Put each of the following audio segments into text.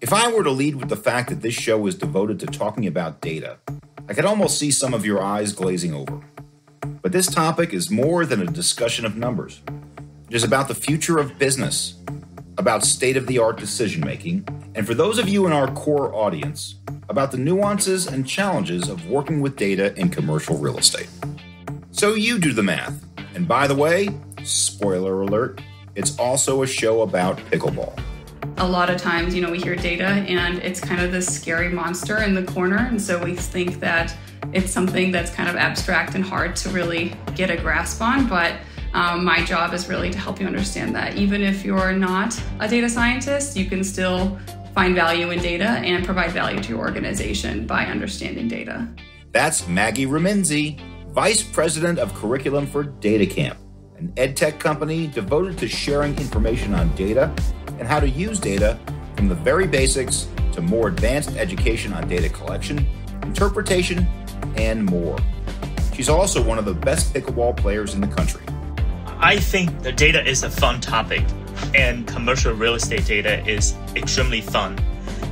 If I were to lead with the fact that this show is devoted to talking about data, I could almost see some of your eyes glazing over. But this topic is more than a discussion of numbers. It is about the future of business, about state-of-the-art decision-making, and for those of you in our core audience, about the nuances and challenges of working with data in commercial real estate. So you do the math. And by the way, spoiler alert, it's also a show about pickleball. A lot of times, we hear data and it's kind of this scary monster in the corner. And so we think that it's something that's kind of abstract and hard to really get a grasp on. But my job is really to help you understand that even if you're not a data scientist, you can still find value in data and provide value to your organization by understanding data. That's Maggie Remynse, Vice President of Curriculum for DataCamp, an edtech company devoted to sharing information on data and how to use data from the very basics to more advanced education on data collection, interpretation, and more. She's also one of the best pickleball players in the country. I think the data is a fun topic, and commercial real estate data is extremely fun.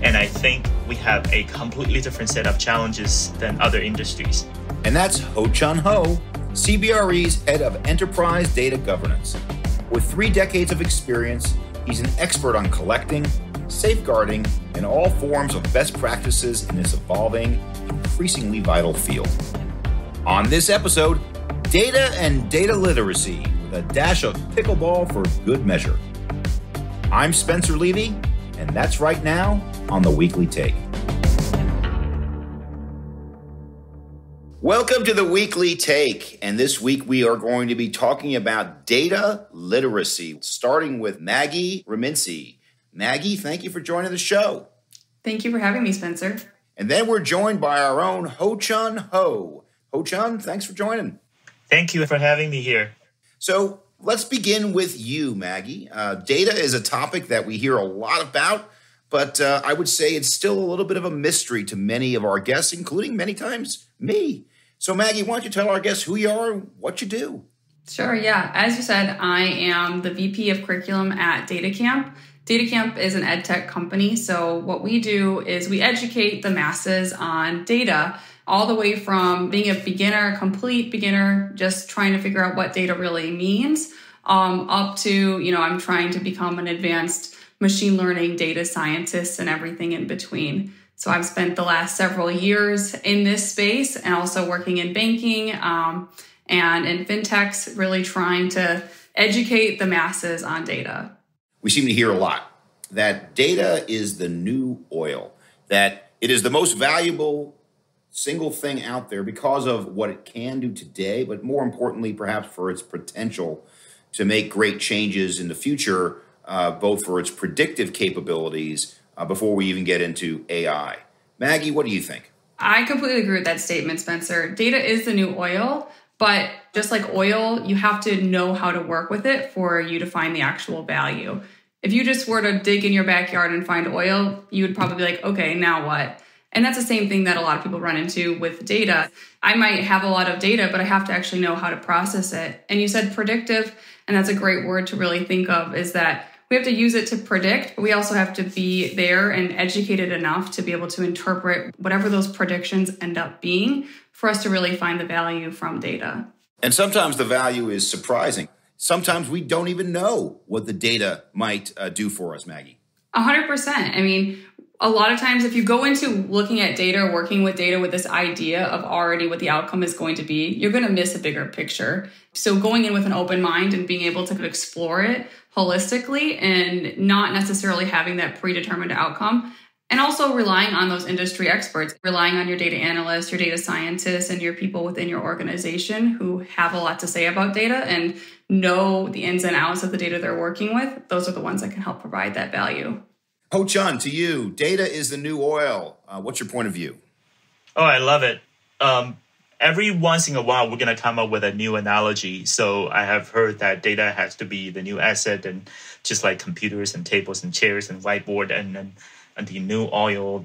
And I think we have a completely different set of challenges than other industries. And that's HoChun Ho, CBRE's head of enterprise data governance. With 3 decades of experience, he's an expert on collecting, safeguarding, and all forms of best practices in this evolving, increasingly vital field. On this episode, data and data literacy with a dash of pickleball for good measure. I'm Spencer Levy, and that's right now on The Weekly Take. Welcome to The Weekly Take, and this week we are going to be talking about data literacy, starting with Maggie Remynse. Maggie, thank you for joining the show. Thank you for having me, Spencer. And then we're joined by our own HoChun Ho. HoChun, thanks for joining. Thank you for having me here. So let's begin with you, Maggie. Data is a topic that we hear a lot about, but I would say it's still a little bit of a mystery to many of our guests, including many times me. So Maggie, why don't you tell our guests who you are and what you do? Sure, yeah. As you said, I am the VP of Curriculum at DataCamp. DataCamp is an edtech company, so what we do is we educate the masses on data, all the way from being a beginner, complete beginner, just trying to figure out what data really means, up to, I'm trying to become an advanced machine learning data scientist and everything in between. So I've spent the last several years in this space and also working in banking and in fintechs, really trying to educate the masses on data. We seem to hear a lot that data is the new oil, that it is the most valuable single thing out there because of what it can do today, but more importantly, perhaps for its potential to make great changes in the future, both for its predictive capabilities before we even get into AI. Maggie, what do you think? I completely agree with that statement, Spencer. Data is the new oil, but just like oil, you have to know how to work with it for you to find the actual value. If you just were to dig in your backyard and find oil, you would probably be like, okay, now what? And that's the same thing that a lot of people run into with data. I might have a lot of data, but I have to actually know how to process it. And you said predictive, and that's a great word to really think of, is that we have to use it to predict, but we also have to be there and educated enough to be able to interpret whatever those predictions end up being for us to really find the value from data. And sometimes the value is surprising. Sometimes we don't even know what the data might do for us, Maggie. 100%. I mean, a lot of times if you go into looking at data or working with data with this idea of already what the outcome is going to be, you're going to miss a bigger picture. So going in with an open mind and being able to explore it holistically and not necessarily having that predetermined outcome, and also relying on those industry experts, relying on your data analysts, your data scientists, and your people within your organization who have a lot to say about data and know the ins and outs of the data they're working with. Those are the ones that can help provide that value. HoChun, to you, data is the new oil. What's your point of view? Oh, I love it. Every once in a while, we're going to come up with a new analogy. So I have heard that data has to be the new asset, and just like computers and tables and chairs and whiteboard and the new oil.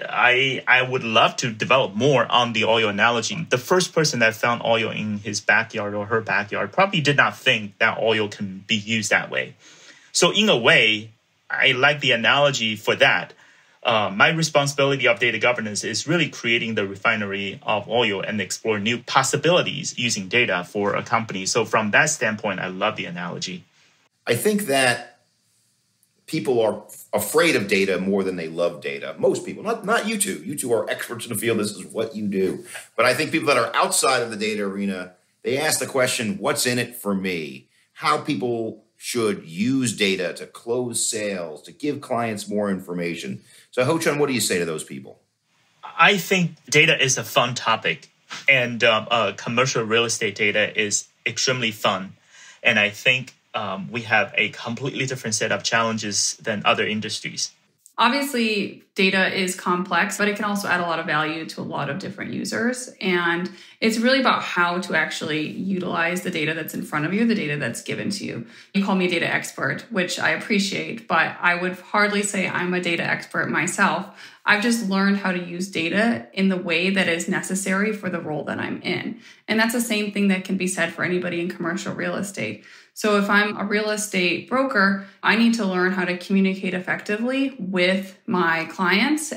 I would love to develop more on the oil analogy. The first person that found oil in his backyard or her backyard probably did not think that oil can be used that way. So in a way, I like the analogy for that. my responsibility of data governance is really creating the refinery of oil and explore new possibilities using data for a company. So from that standpoint, I love the analogy. I think that people are afraid of data more than they love data. Most people, not you two. You two are experts in the field. This is what you do. But I think people that are outside of the data arena, they ask the question, what's in it for me? How people should use data to close sales, to give clients more information. So HoChun, what do you say to those people? I think data is a fun topic, and commercial real estate data is extremely fun. And I think we have a completely different set of challenges than other industries. Obviously, data is complex, but it can also add a lot of value to a lot of different users. And it's really about how to actually utilize the data that's in front of you, the data that's given to you. You call me a data expert, which I appreciate, but I would hardly say I'm a data expert myself. I've just learned how to use data in the way that is necessary for the role that I'm in. And that's the same thing that can be said for anybody in commercial real estate. So if I'm a real estate broker, I need to learn how to communicate effectively with my clients,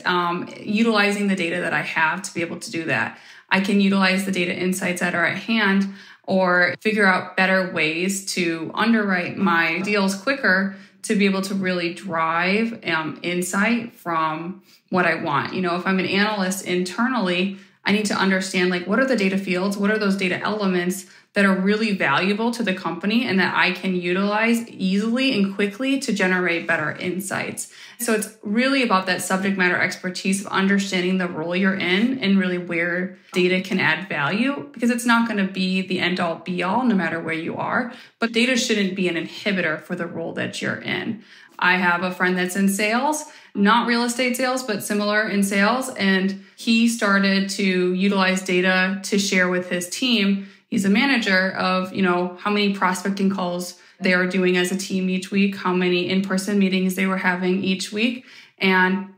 utilizing the data that I have to be able to do that. I can utilize the data insights that are at hand or figure out better ways to underwrite my deals quicker to be able to really drive insight from what I want. You know, if I'm an analyst internally, I need to understand, like, what are the data fields? What are those data elements that are really valuable to the company and that I can utilize easily and quickly to generate better insights. So it's really about that subject matter expertise of understanding the role you're in and really where data can add value, because it's not going to be the end all be all no matter where you are, but data shouldn't be an inhibitor for the role that you're in. I have a friend that's in sales, not real estate sales, but similar in sales. And he started to utilize data to share with his team. He's a manager of, how many prospecting calls they are doing as a team each week, how many in-person meetings they were having each week, and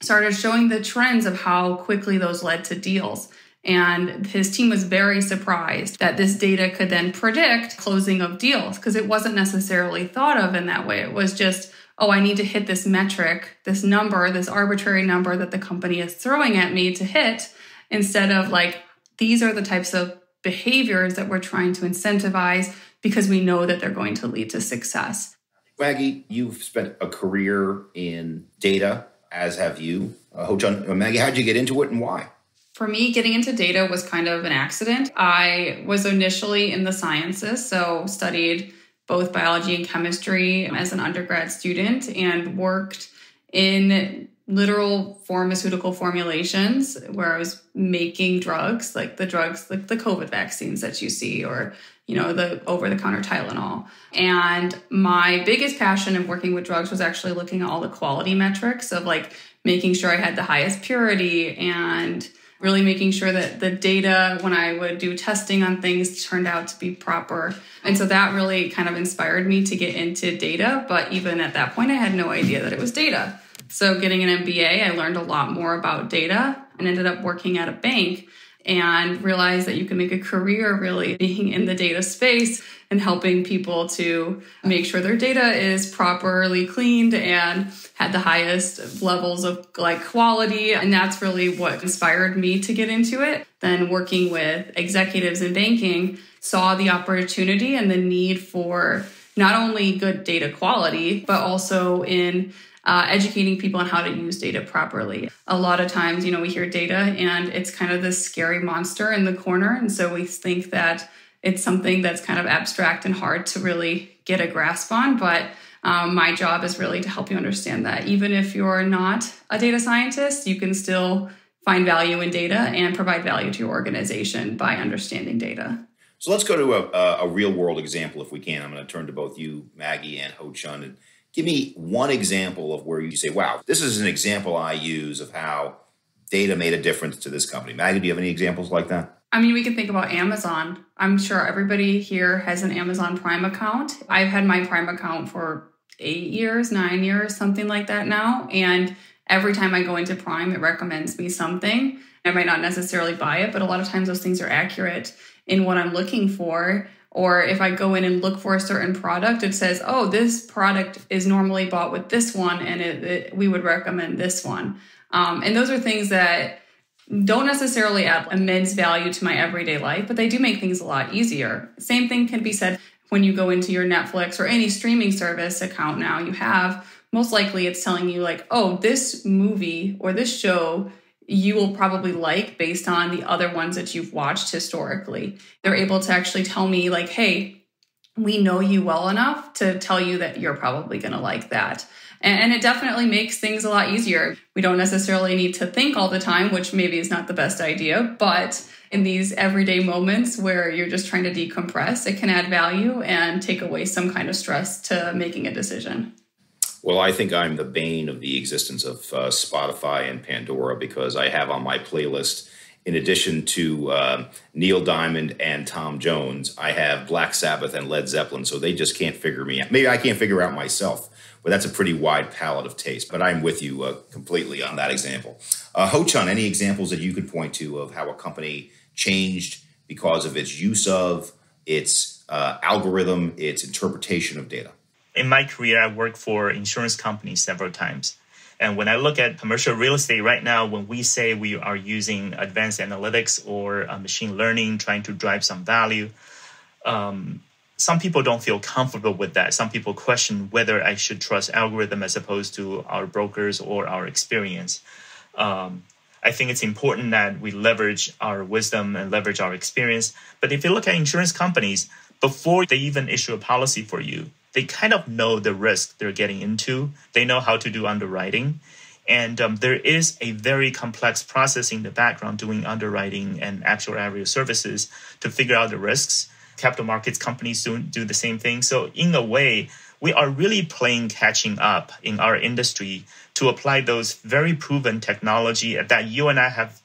started showing the trends of how quickly those led to deals. And his team was very surprised that this data could then predict closing of deals, because it wasn't necessarily thought of in that way. It was just, I need to hit this metric, this number, this arbitrary number that the company is throwing at me to hit, instead of like, these are the types of behaviors that we're trying to incentivize because we know that they're going to lead to success. Maggie, you've spent a career in data, as have you. HoChun, Maggie, how'd you get into it and why? For me, getting into data was kind of an accident. I was initially in the sciences, so studied both biology and chemistry as an undergrad student and worked in literal pharmaceutical formulations where I was making drugs, like the COVID vaccines that you see, or, the over-the-counter Tylenol. And my biggest passion of working with drugs was actually looking at all the quality metrics of like making sure I had the highest purity and really making sure that the data, when I would do testing on things, turned out to be proper. And so that really kind of inspired me to get into data. But even at that point, I had no idea that it was data. So getting an MBA, I learned a lot more about data and ended up working at a bank and realized that you can make a career really being in the data space and helping people to make sure their data is properly cleaned and had the highest levels of like quality. And that's really what inspired me to get into it. Then working with executives in banking, saw the opportunity and the need for not only good data quality, but also in educating people on how to use data properly. A lot of times, we hear data and it's kind of this scary monster in the corner. And so we think that it's something that's kind of abstract and hard to really get a grasp on. But my job is really to help you understand that even if you're not a data scientist, you can still find value in data and provide value to your organization by understanding data. So let's go to a real world example if we can. I'm going to turn to both you, Maggie, and HoChun, and give me one example of where you say, wow, this is an example I use of how data made a difference to this company. Maggie, do you have any examples like that? I mean, we can think about Amazon. I'm sure everybody here has an Amazon Prime account. I've had my Prime account for 8 years, 9 years, something like that now. And every time I go into Prime, it recommends me something. I might not necessarily buy it, but a lot of times those things are accurate in what I'm looking for. Or if I go in and look for a certain product, it says, oh, this product is normally bought with this one, and we would recommend this one. And those are things that don't necessarily add immense value to my everyday life, but they do make things a lot easier. Same thing can be said when you go into your Netflix or any streaming service account now you have. Most likely it's telling you like, oh, this movie or this show you will probably like based on the other ones that you've watched historically. They're able to actually tell me like, hey, we know you well enough to tell you that you're probably going to like that. And it definitely makes things a lot easier. We don't necessarily need to think all the time, which maybe is not the best idea, but in these everyday moments where you're just trying to decompress, it can add value and take away some kind of stress to making a decision. Well, I think I'm the bane of the existence of Spotify and Pandora, because I have on my playlist, in addition to Neil Diamond and Tom Jones, I have Black Sabbath and Led Zeppelin, so they just can't figure me out. Maybe I can't figure out myself, but that's a pretty wide palette of taste. But I'm with you completely on that example. HoChun, any examples that you could point to of how a company changed because of its use of, its algorithm, its interpretation of data? In my career, I worked for insurance companies several times. And when I look at commercial real estate right now, when we say we are using advanced analytics or machine learning, trying to drive some value, some people don't feel comfortable with that. Some people question whether I should trust algorithm as opposed to our brokers or our experience. I think it's important that we leverage our wisdom and leverage our experience. But if you look at insurance companies, before they even issue a policy for you, they kind of know the risk they're getting into. They know how to do underwriting. And there is a very complex process in the background doing underwriting and actuarial services to figure out the risks. Capital markets companies do the same thing. So in a way, we are really playing catching up in our industry to apply those very proven technology that you and I have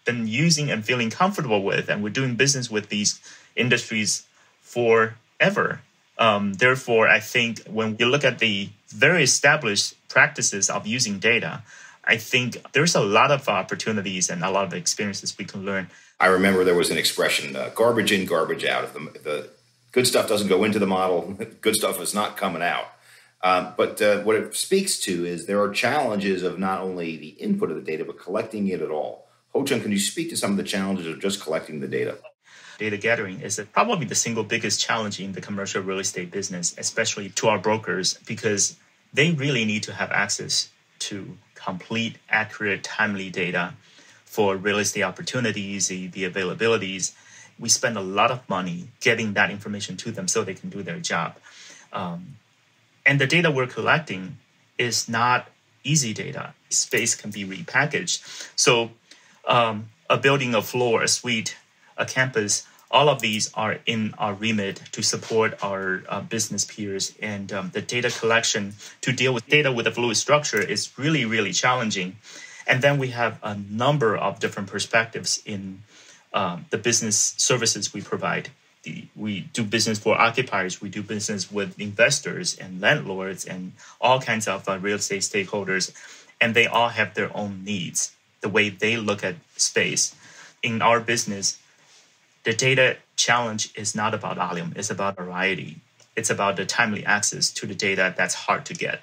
been using and feeling comfortable with. And we're doing business with these industries forever. Therefore, I think when you look at the very established practices of using data, I think there's a lot of opportunities and a lot of experiences we can learn. I remember there was an expression, garbage in, garbage out. If the good stuff doesn't go into the model, good stuff is not coming out. But what it speaks to is there are challenges of not only the input of the data, but collecting it at all. HoChun, can you speak to some of the challenges of just collecting the data? Data gathering is probably the single biggest challenge in the commercial real estate business, especially to our brokers, because they really need to have access to complete, accurate, timely data for real estate opportunities, the availabilities. We spend a lot of money getting that information to them so they can do their job. And the data we're collecting is not easy data. Space can be repackaged. So a building, a floor, a suite, a campus, all of these are in our remit to support our business peers. And the data collection to deal with data with a fluid structure is really, really challenging. And then we have a number of different perspectives in the business services we provide. We do business for occupiers. We do business with investors and landlords and all kinds of real estate stakeholders. And they all have their own needs, the way they look at space. In our business, the data challenge is not about volume. It's about variety. It's about the timely access to the data that's hard to get.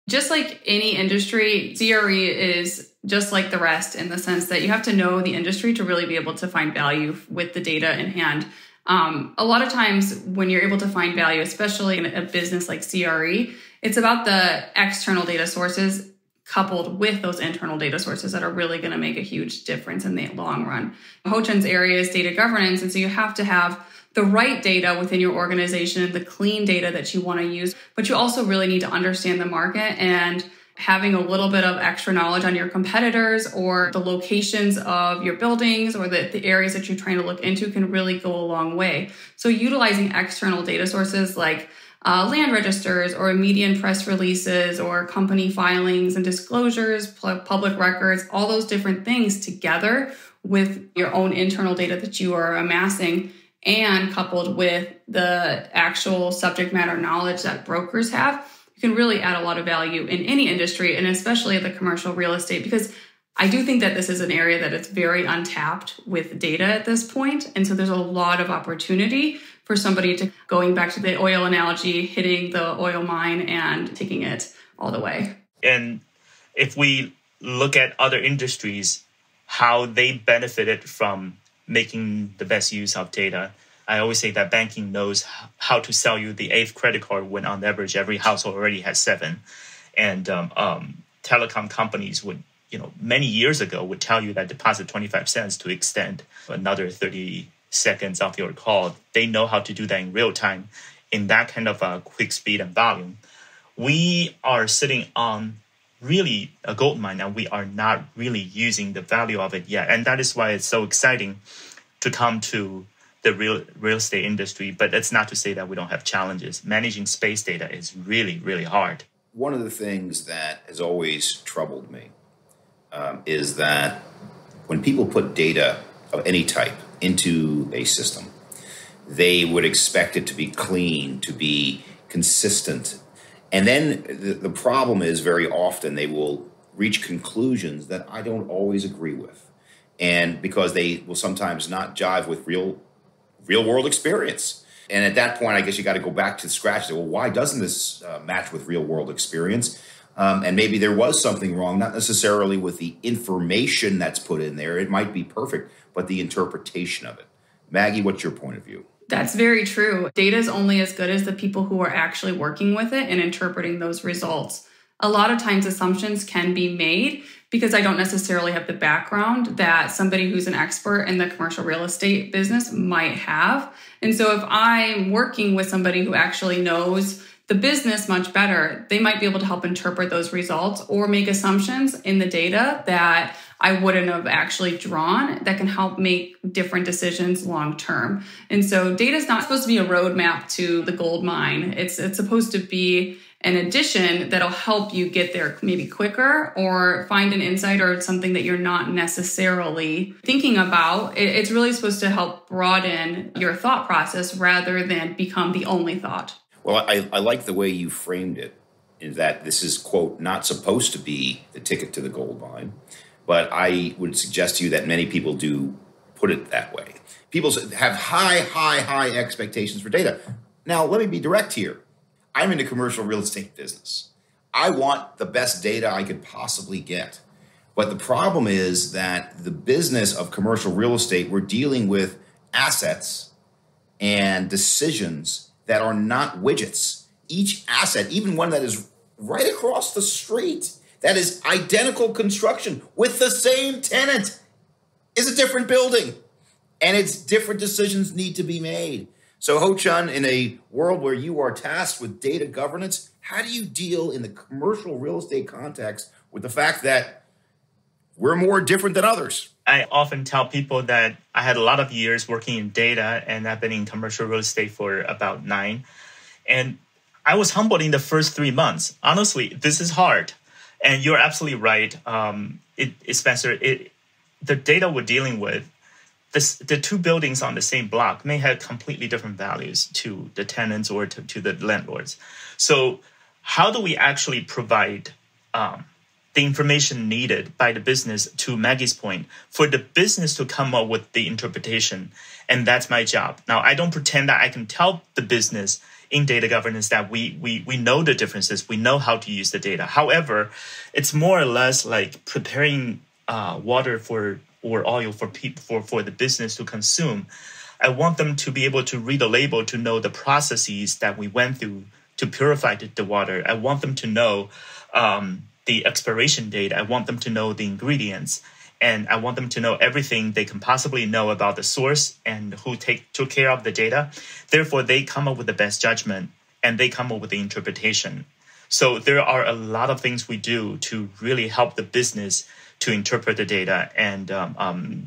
Just like any industry, CRE is just like the rest in the sense that you have to know the industry to really be able to find value with the data in hand. A lot of times when you're able to find value, especially in a business like CRE, it's about the external data sources coupled with those internal data sources that are really going to make a huge difference in the long run. HoChun's area is data governance, and so you have to have the right data within your organization, the clean data that you want to use, but you also really need to understand the market, and having a little bit of extra knowledge on your competitors or the locations of your buildings or the areas that you're trying to look into can really go a long way. So utilizing external data sources like land registers or median press releases or company filings and disclosures, public records, all those different things together with your own internal data that you are amassing and coupled with the actual subject matter knowledge that brokers have, you can really add a lot of value in any industry and especially the commercial real estate, because I do think that this is an area that is very untapped with data at this point. And so there's a lot of opportunity for somebody to, going back to the oil analogy, hitting the oil mine and taking it all the way. And if we look at other industries, how they benefited from making the best use of data, I always say that banking knows how to sell you the 8th credit card when on average every household already has 7. And telecom companies would, many years ago would tell you that deposit 25 cents to extend another 30 seconds of your call. They know how to do that in real time in that kind of quick speed and volume. We are sitting on really a gold mine, and we are not really using the value of it yet. And that is why it's so exciting to come to the real estate industry. But that's not to say that we don't have challenges. Managing space data is really, really hard. One of the things that has always troubled me is that when people put data of any type into a system, they would expect it to be clean, to be consistent. And then the problem is very often they will reach conclusions that I don't always agree with. And because they will sometimes not jive with real world experience. And at that point, I guess you got to go back to scratch and say, well, why doesn't this match with real world experience? And maybe there was something wrong, not necessarily with the information that's put in there. It might be perfect, but the interpretation of it. Maggie, what's your point of view? That's very true. Data is only as good as the people who are actually working with it and interpreting those results. A lot of times assumptions can be made because I don't necessarily have the background that somebody who's an expert in the commercial real estate business might have. And so if I'm working with somebody who actually knows the business much better, they might be able to help interpret those results or make assumptions in the data that I wouldn't have actually drawn that can help make different decisions long term. And so data is not supposed to be a roadmap to the gold mine. It's supposed to be an addition that'll help you get there maybe quicker or find an insight or something that you're not necessarily thinking about. It's really supposed to help broaden your thought process rather than become the only thought. Well, I like the way you framed it, in that this is, quote, not supposed to be the ticket to the gold mine. But I would suggest to you that many people do put it that way. People have high expectations for data. Now, let me be direct here. I'm in the commercial real estate business. I want the best data I could possibly get. But the problem is that the business of commercial real estate, we're dealing with assets and decisions that are not widgets. Each asset, even one that is right across the street, that is identical construction with the same tenant, is a different building. And it's different decisions need to be made. So HoChun, in a world where you are tasked with data governance, how do you deal in the commercial real estate context with the fact that we're more different than others? I often tell people that I had a lot of years working in data, and I've been in commercial real estate for about 9. And I was humbled in the first 3 months. Honestly, this is hard. And you're absolutely right, Spencer. The data we're dealing with, the 2 buildings on the same block may have completely different values to the tenants or to the landlords. So how do we actually provide the information needed by the business, to Maggie's point, for the business to come up with the interpretation? And that's my job. Now, I don't pretend that I can tell the business in data governance that we know the differences, we know how to use the data. However, it's more or less like preparing water or oil for the business to consume. I want them to be able to read the label, to know the processes that we went through to purify the water. I want them to know the expiration date. I want them to know the ingredients. And I want them to know everything they can possibly know about the source and who took care of the data. Therefore, they come up with the best judgment and they come up with the interpretation. So there are a lot of things we do to really help the business to interpret the data. And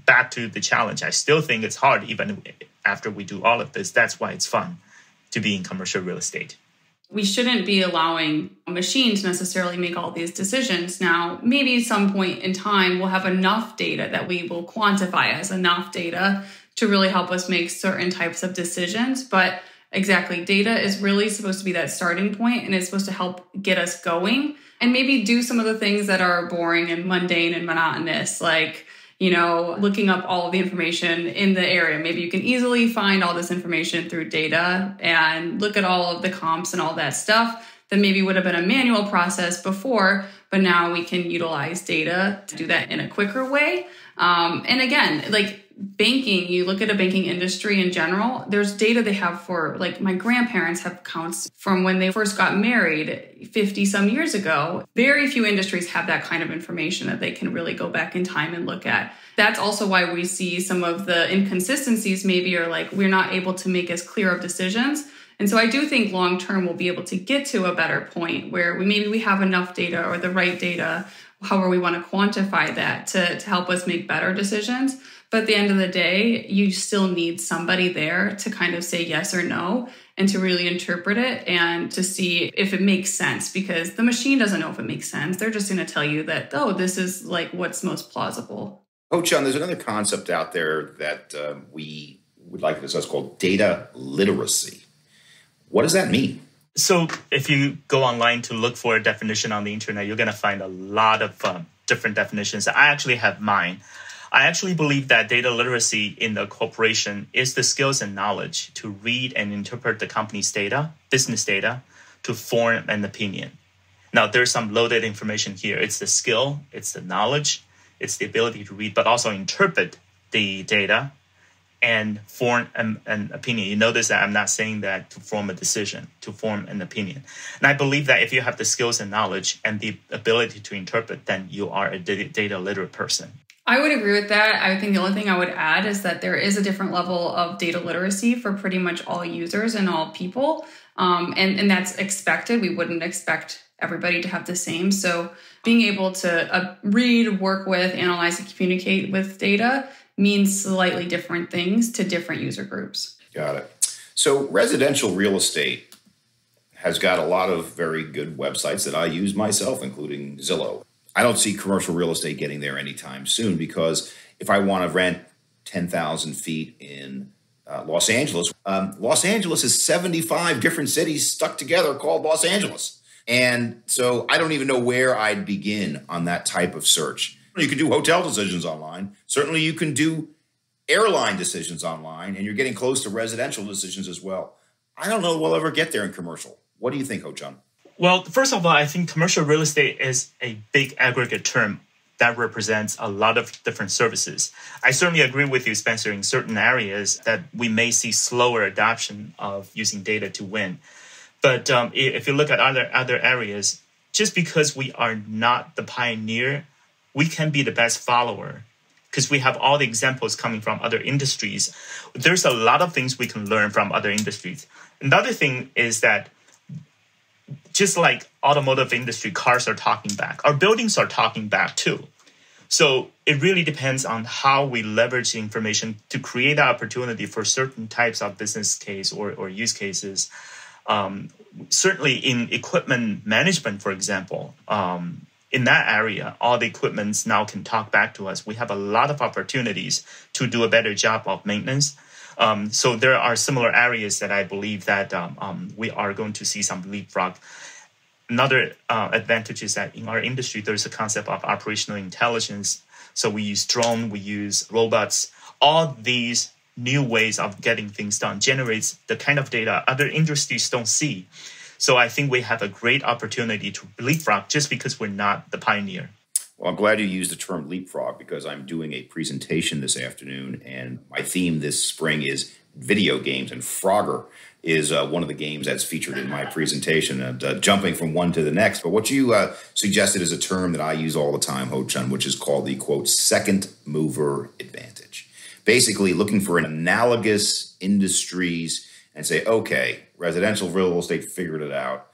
back to the challenge, I still think it's hard even after we do all of this. That's why it's fun to be in commercial real estate. We shouldn't be allowing a machine to necessarily make all these decisions. Now, maybe some point in time, we'll have enough data that we will quantify as enough data to really help us make certain types of decisions. But exactly, data is really supposed to be that starting point, and it's supposed to help get us going and maybe do some of the things that are boring and mundane and monotonous, like looking up all of the information in the area. Maybe you can easily find all this information through data and look at all of the comps and all that stuff that maybe would have been a manual process before, but now we can utilize data to do that in a quicker way. And again, like banking, you look at a banking industry in general, there's data they have for, like, my grandparents have accounts from when they first got married 50 some years ago. Very few industries have that kind of information that they can really go back in time and look at. That's also why we see some of the inconsistencies maybe are like, we're not able to make as clear of decisions. And so I do think long term we'll be able to get to a better point where we have enough data or the right data, however we want to quantify that to help us make better decisions. But at the end of the day, you still need somebody there to kind of say yes or no and to really interpret it and to see if it makes sense, because the machine doesn't know if it makes sense. They're just going to tell you that, oh, this is like what's most plausible. HoChun, there's another concept out there that we would like to discuss called data literacy. What does that mean? So if you go online to look for a definition on the internet, you're going to find a lot of different definitions. I actually have mine. I actually believe that data literacy in the corporation is the skills and knowledge to read and interpret the company's data, business data, to form an opinion. Now, there's some loaded information here. It's the skill, it's the knowledge, it's the ability to read, but also interpret the data and form an opinion. You notice that I'm not saying that to form a decision, to form an opinion. And I believe that if you have the skills and knowledge and the ability to interpret, then you are a data literate person. I would agree with that. I think the only thing I would add is that there is a different level of data literacy for pretty much all users and all people. And that's expected. We wouldn't expect everybody to have the same. So being able to read, work with, analyze, and communicate with data means slightly different things to different user groups. Got it. So residential real estate has got a lot of very good websites that I use myself, including Zillow. I don't see commercial real estate getting there anytime soon, because if I want to rent 10,000 feet in Los Angeles, Los Angeles is 75 different cities stuck together called Los Angeles. And so I don't even know where I'd begin on that type of search. You can do hotel decisions online. Certainly you can do airline decisions online, and you're getting close to residential decisions as well. I don't know we'll ever get there in commercial. What do you think, HoChun? Well, first of all, I think commercial real estate is a big aggregate term that represents a lot of different services. I certainly agree with you, Spencer, in certain areas that we may see slower adoption of using data to win. But if you look at other areas, just because we are not the pioneer, we can be the best follower because we have all the examples coming from other industries. There's a lot of things we can learn from other industries. Another thing is that just like automotive industry, cars are talking back. Our buildings are talking back too. So it really depends on how we leverage the information to create that opportunity for certain types of business case or use cases. Certainly in equipment management, for example, in that area, all the equipments now can talk back to us. We have a lot of opportunities to do a better job of maintenance. So there are similar areas that I believe that we are going to see some leapfrog. Another advantage is that in our industry, there's a concept of operational intelligence. So we use drone, we use robots. All these new ways of getting things done generates the kind of data other industries don't see. So I think we have a great opportunity to leapfrog just because we're not the pioneer. Well, I'm glad you used the term leapfrog because I'm doing a presentation this afternoon, and my theme this spring is video games, and Frogger is one of the games that's featured in my presentation, and jumping from one to the next. But what you suggested is a term that I use all the time, HoChun, which is called the, quote, second mover advantage. Basically looking for an analogous industries and say, okay, residential real estate figured it out.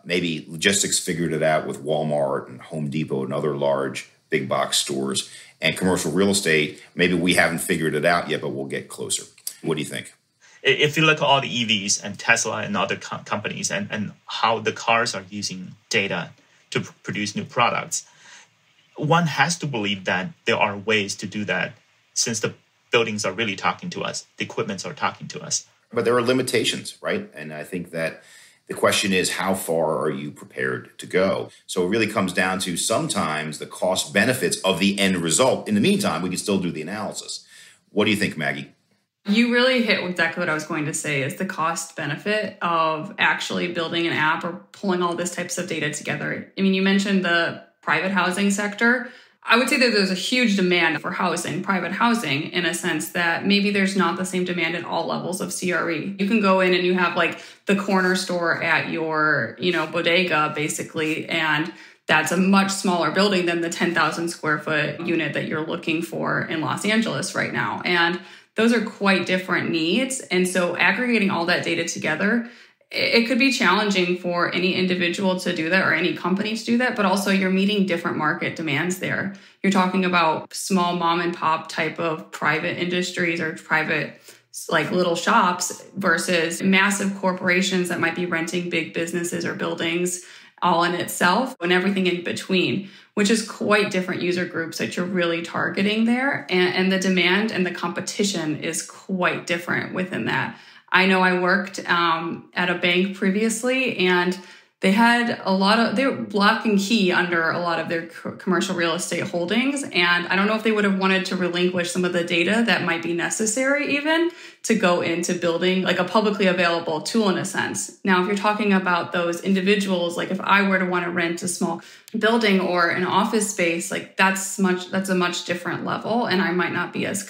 Maybe logistics figured it out with Walmart and Home Depot and other large big box stores. And commercial real estate, maybe we haven't figured it out yet, but we'll get closer. What do you think? If you look at all the EVs and Tesla and other companies and how the cars are using data to produce new products, one has to believe that there are ways to do that since the buildings are really talking to us, the equipments are talking to us. But there are limitations, right? And I think that The question is, how far are you prepared to go? So it really comes down to sometimes the cost benefits of the end result. In the meantime, we can still do the analysis. What do you think, Maggie? You really hit exactly what I was going to say is the cost benefit of actually building an app or pulling all this types of data together. I mean, you mentioned the private housing sector. I would say that there's a huge demand for housing, private housing, in a sense that maybe there's not the same demand at all levels of CRE. You can go in and you have like the corner store at your, bodega, basically, and that's a much smaller building than the 10,000 square foot unit that you're looking for in Los Angeles right now. And those are quite different needs. And so aggregating all that data together, it could be challenging for any individual to do that or any company to do that, but also you're meeting different market demands there. You're talking about small mom and pop type of private industries or private like little shops versus massive corporations that might be renting big businesses or buildings all in itself and everything in between, which is quite different user groups that you're really targeting there. And the demand and the competition is quite different within that. I know I worked at a bank previously, and they had they were lock and key under a lot of their commercial real estate holdings. And I don't know if they would have wanted to relinquish some of the data that might be necessary even to go into building like a publicly available tool in a sense. Now, if you're talking about those individuals, like if I were to want to rent a small building or an office space, like that's a much different level. And I might not be as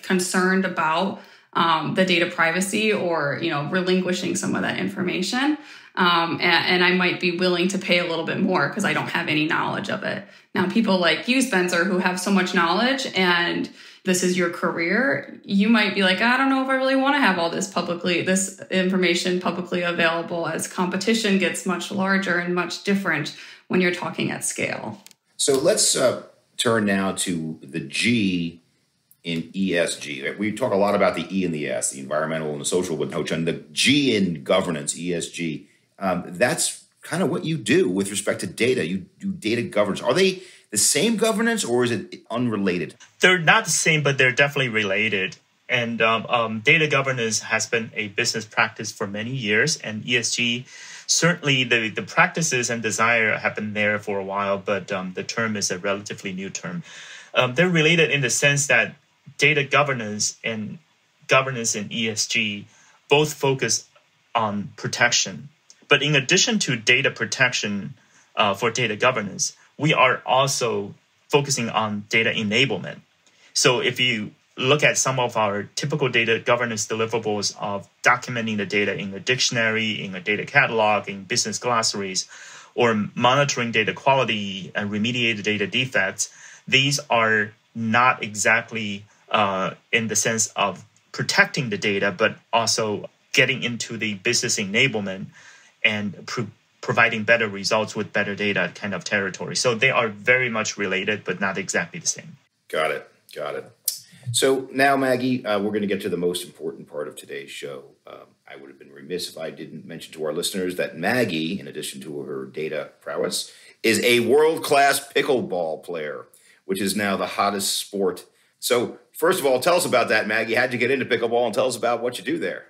concerned about the data privacy or, relinquishing some of that information. And I might be willing to pay a little bit more because I don't have any knowledge of it. Now, people like you, Spencer, who have so much knowledge and this is your career, you might be like, I don't know if I really want to have all this information publicly available as competition gets much larger and much different when you're talking at scale. So let's turn now to the G in ESG. We talk a lot about the E and the S, the environmental and the social with HoChun. The G in governance, ESG, that's kind of what you do with respect to data. You do data governance. Are they the same governance or is it unrelated? They're not the same, but they're definitely related. And data governance has been a business practice for many years. And ESG, certainly the practices and desire have been there for a while, but the term is a relatively new term. They're related in the sense that data governance and governance in ESG both focus on protection. But in addition to data protection for data governance, we are also focusing on data enablement. So if you look at some of our typical data governance deliverables of documenting the data in a dictionary, in a data catalog, in business glossaries, or monitoring data quality and remediate data defects, these are not exactly in the sense of protecting the data, but also getting into the business enablement and providing better results with better data kind of territory. So they are very much related, but not exactly the same. Got it. So now, Maggie, we're going to get to the most important part of today's show. I would have been remiss if I didn't mention to our listeners that Maggie, in addition to her data prowess, is a world-class pickleball player, which is now the hottest sport. So first of all, tell us about that, Maggie. How'd you get into pickleball, and tell us about what you do there?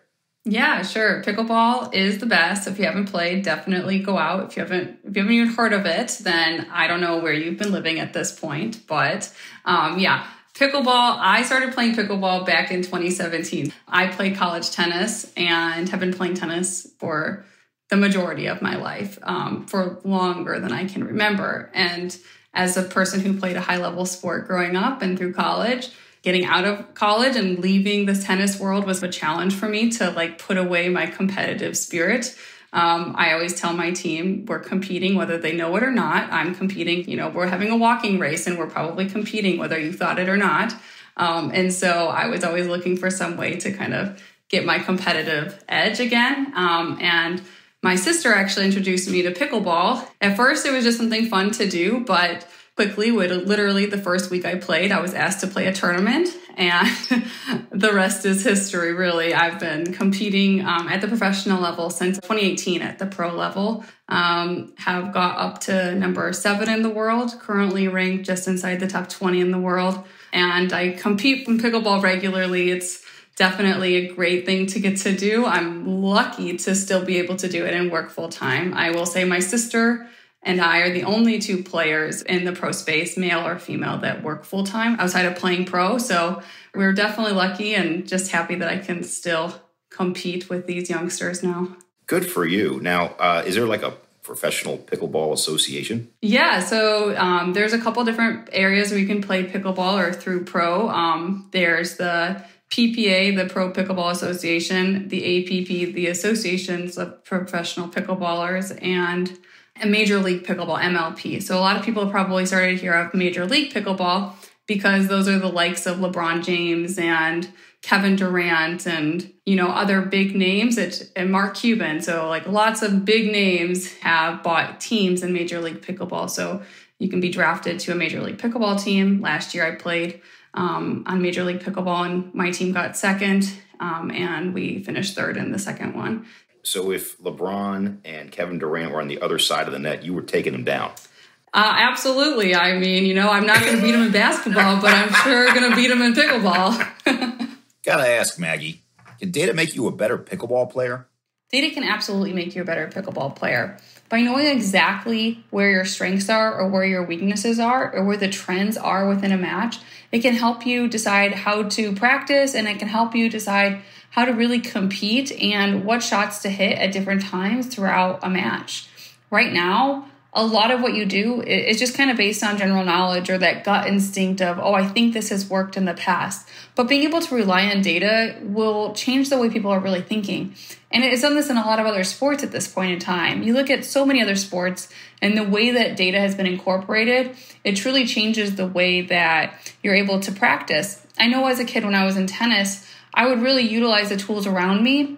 Yeah, sure. Pickleball is the best. If you haven't played, definitely go out. If you haven't even heard of it, then I don't know where you've been living at this point. But pickleball, I started playing pickleball back in 2017. I played college tennis and have been playing tennis for the majority of my life, for longer than I can remember. And as a person who played a high-level sport growing up and through college, getting out of college and leaving the tennis world was a challenge for me to put away my competitive spirit. I always tell my team we're competing whether they know it or not. I'm competing, we're having a walking race and we're probably competing whether you thought it or not. And so I was always looking for some way to kind of get my competitive edge again. And my sister actually introduced me to pickleball. At first, it was just something fun to do, but quickly, literally the first week I played, I was asked to play a tournament, and the rest is history, really. I've been competing at the professional level since 2018 at the pro level, have got up to number 7 in the world, currently ranked just inside the top 20 in the world, and I compete in pickleball regularly. It's definitely a great thing to get to do. I'm lucky to still be able to do it and work full time. I will say my sister and I are the only two players in the pro space, male or female, that work full time outside of playing pro. So we're definitely lucky and just happy that I can still compete with these youngsters now. Good for you. Now, is there like a professional pickleball association? Yeah, so there's a couple different areas where you can play pickleball or through pro. There's the PPA, the Pro Pickleball Association, the APP, the Associations of Professional Pickleballers, and a Major League Pickleball, MLP. So a lot of people have probably started to hear of Major League Pickleball because those are the likes of LeBron James and Kevin Durant and, other big names and Mark Cuban. So like lots of big names have bought teams in Major League Pickleball. So you can be drafted to a Major League Pickleball team. Last year I played on Major League Pickleball and my team got second and we finished third in the second one. So if LeBron and Kevin Durant were on the other side of the net, you were taking them down. Absolutely. I mean, I'm not going to beat them in basketball, but I'm sure going to beat them in pickleball. Gotta ask, Maggie, can data make you a better pickleball player? Data can absolutely make you a better pickleball player. By knowing exactly where your strengths are or where your weaknesses are or where the trends are within a match, it can help you decide how to practice and it can help you decide how to really compete and what shots to hit at different times throughout a match. Right now, a lot of what you do is just kind of based on general knowledge or that gut instinct of, I think this has worked in the past. But being able to rely on data will change the way people are really thinking. And it's done this in a lot of other sports at this point in time. You look at so many other sports and the way that data has been incorporated, it truly changes the way that you're able to practice. I know as a kid when I was in tennis, I would really utilize the tools around me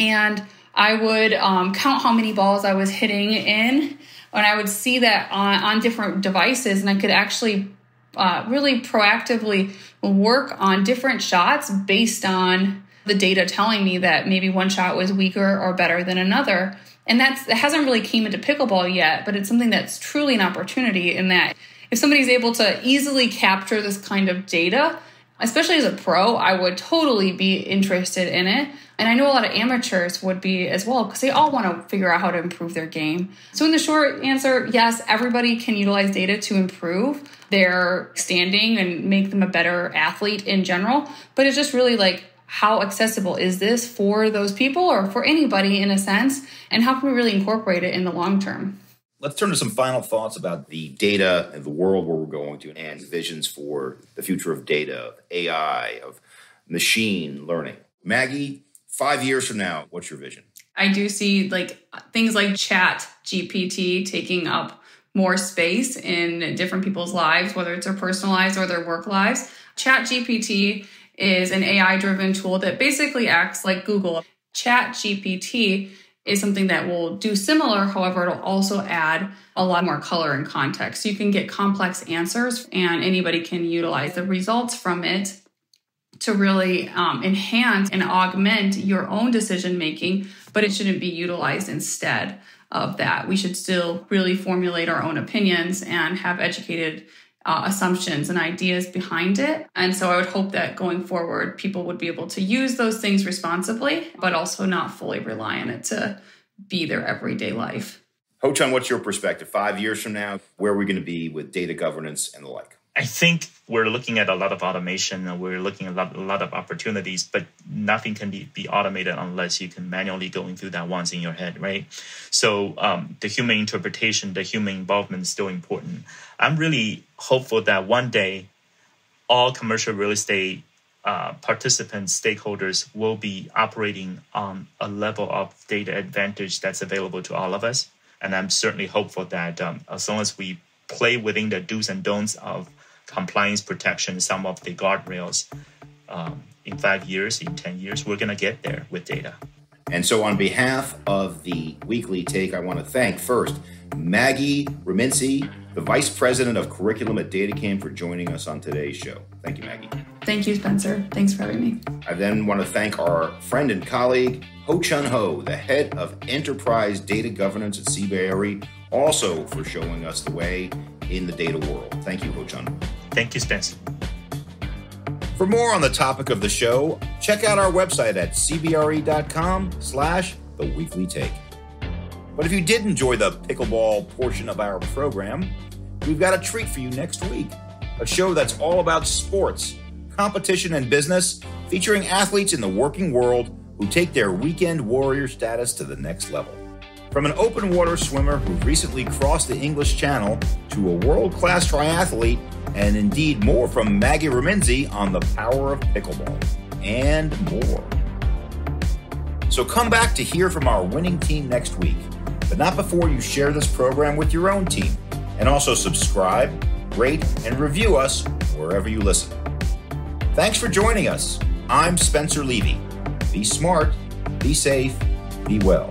and I would count how many balls I was hitting in. And I would see that on different devices, and I could actually really proactively work on different shots based on the data telling me that maybe one shot was weaker or better than another. And that hasn't really came into pickleball yet, but it's something that's truly an opportunity in that if somebody's able to easily capture this kind of data, especially as a pro, I would totally be interested in it. And I know a lot of amateurs would be as well because they all want to figure out how to improve their game. So in the short answer, yes, everybody can utilize data to improve their standing and make them a better athlete in general. But it's just really like, how accessible is this for those people or for anybody in a sense? And how can we really incorporate it in the long term? Let's turn to some final thoughts about the data and the world where we're going to and visions for the future of data, of AI, of machine learning. Maggie, 5 years from now, what's your vision? I do see things like Chat GPT taking up more space in different people's lives, whether it's their personal lives or their work lives. Chat GPT is an AI-driven tool that basically acts like Google. Chat GPT is something that will do similar. However, it'll also add a lot more color and context. So you can get complex answers and anybody can utilize the results from it to really enhance and augment your own decision-making, but it shouldn't be utilized instead of that. We should still really formulate our own opinions and have educated assumptions and ideas behind it. And so I would hope that going forward, people would be able to use those things responsibly, but also not fully rely on it to be their everyday life. HoChun, what's your perspective? 5 years from now, where are we going to be with data governance and the like? I think we're looking at a lot of automation and we're looking at a lot of opportunities, but nothing can be automated unless you can manually going through that once in your head, right? So the human interpretation, the human involvement is still important. I'm really hopeful that one day all commercial real estate participants, stakeholders will be operating on a level of data advantage that's available to all of us. And I'm certainly hopeful that as long as we play within the do's and don'ts of compliance protection, some of the guardrails, in 5 years, in 10 years, we're going to get there with data. And so on behalf of the Weekly Take, I want to thank first Maggie Remynse, the Vice President of Curriculum at DataCamp, for joining us on today's show. Thank you, Maggie. Thank you, Spencer. Thanks for having me. I then want to thank our friend and colleague, HoChun Ho, the head of Enterprise Data Governance at CBRE, also for showing us the way in the data world. Thank you, HoChun. Thank you, Spencer. For more on the topic of the show, check out our website at cbre.com/theweeklytake. But if you did enjoy the pickleball portion of our program, we've got a treat for you next week. A show that's all about sports, competition, and business, featuring athletes in the working world who take their weekend warrior status to the next level. From an open water swimmer who recently crossed the English Channel to a world-class triathlete, and indeed more from Maggie Remynse on the power of pickleball, and more. So come back to hear from our winning team next week, but not before you share this program with your own team, and also subscribe, rate, and review us wherever you listen. Thanks for joining us. I'm Spencer Levy. Be smart, be safe, be well.